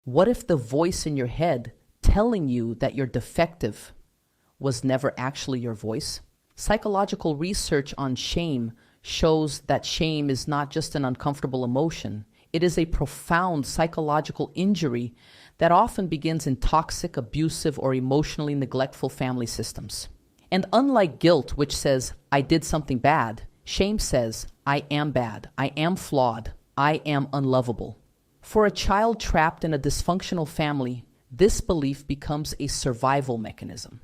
What if the voice in your head telling you that you're defective was never actually your voice? Psychological research on shame shows that shame is not just an uncomfortable emotion. It is a profound psychological injury that often begins in toxic, abusive, or emotionally neglectful family systems. And unlike guilt, which says, I did something bad, shame says, I am bad, I am flawed, I am unlovable. For a child trapped in a dysfunctional family, this belief becomes a survival mechanism.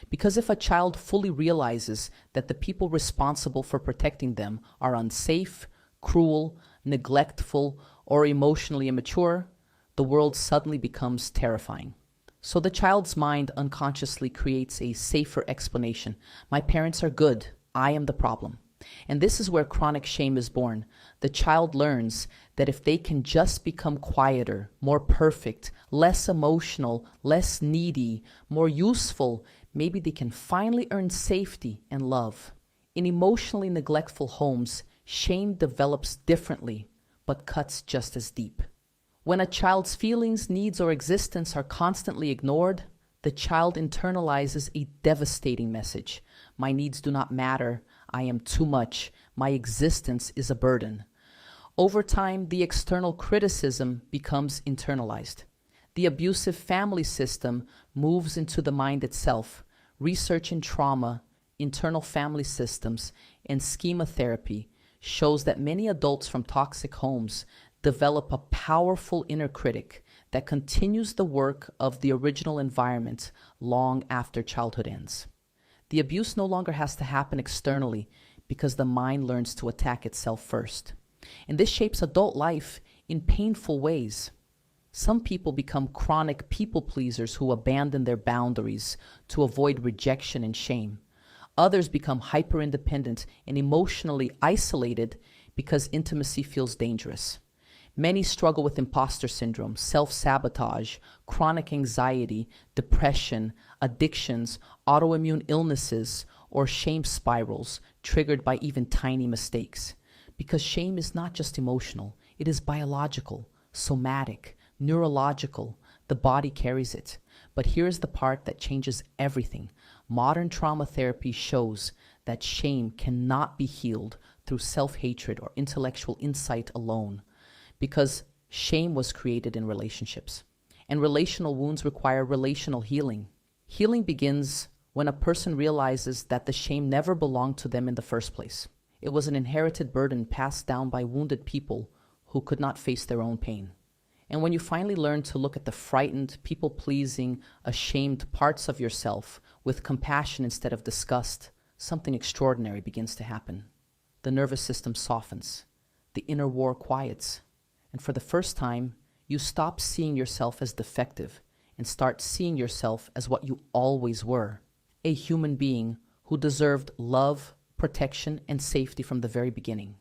Because if a child fully realizes that the people responsible for protecting them are unsafe, cruel, neglectful, or emotionally immature, the world suddenly becomes terrifying. So the child's mind unconsciously creates a safer explanation. My parents are good, I am the problem. And this is where chronic shame is born. The child learns that if they can just become quieter, more perfect, less emotional, less needy, more useful, maybe they can finally earn safety and love. In emotionally neglectful homes, shame develops differently, but cuts just as deep. When a child's feelings, needs, or existence are constantly ignored, the child internalizes a devastating message. My needs do not matter. I am too much. My existence is a burden. Over time, the external criticism becomes internalized. The abusive family system moves into the mind itself. Research in trauma, internal family systems, and schema therapy shows that many adults from toxic homes develop a powerful inner critic that continues the work of the original environment long after childhood ends. The abuse no longer has to happen externally because the mind learns to attack itself first. And this shapes adult life in painful ways. Some people become chronic people pleasers who abandon their boundaries to avoid rejection and shame. Others become hyper-independent and emotionally isolated because intimacy feels dangerous. Many struggle with imposter syndrome, self-sabotage, chronic anxiety, depression, addictions, autoimmune illnesses, or shame spirals triggered by even tiny mistakes. Because shame is not just emotional, it is biological, somatic, neurological. The body carries it. But here's the part that changes everything. Modern trauma therapy shows that shame cannot be healed through self-hatred or intellectual insight alone. Because shame was created in relationships. And relational wounds require relational healing. Healing begins when a person realizes that the shame never belonged to them in the first place. It was an inherited burden passed down by wounded people who could not face their own pain. And when you finally learn to look at the frightened, people-pleasing, ashamed parts of yourself with compassion instead of disgust, something extraordinary begins to happen. The nervous system softens. The inner war quiets. And for the first time, you stop seeing yourself as defective and start seeing yourself as what you always were, a human being who deserved love, protection, and safety from the very beginning.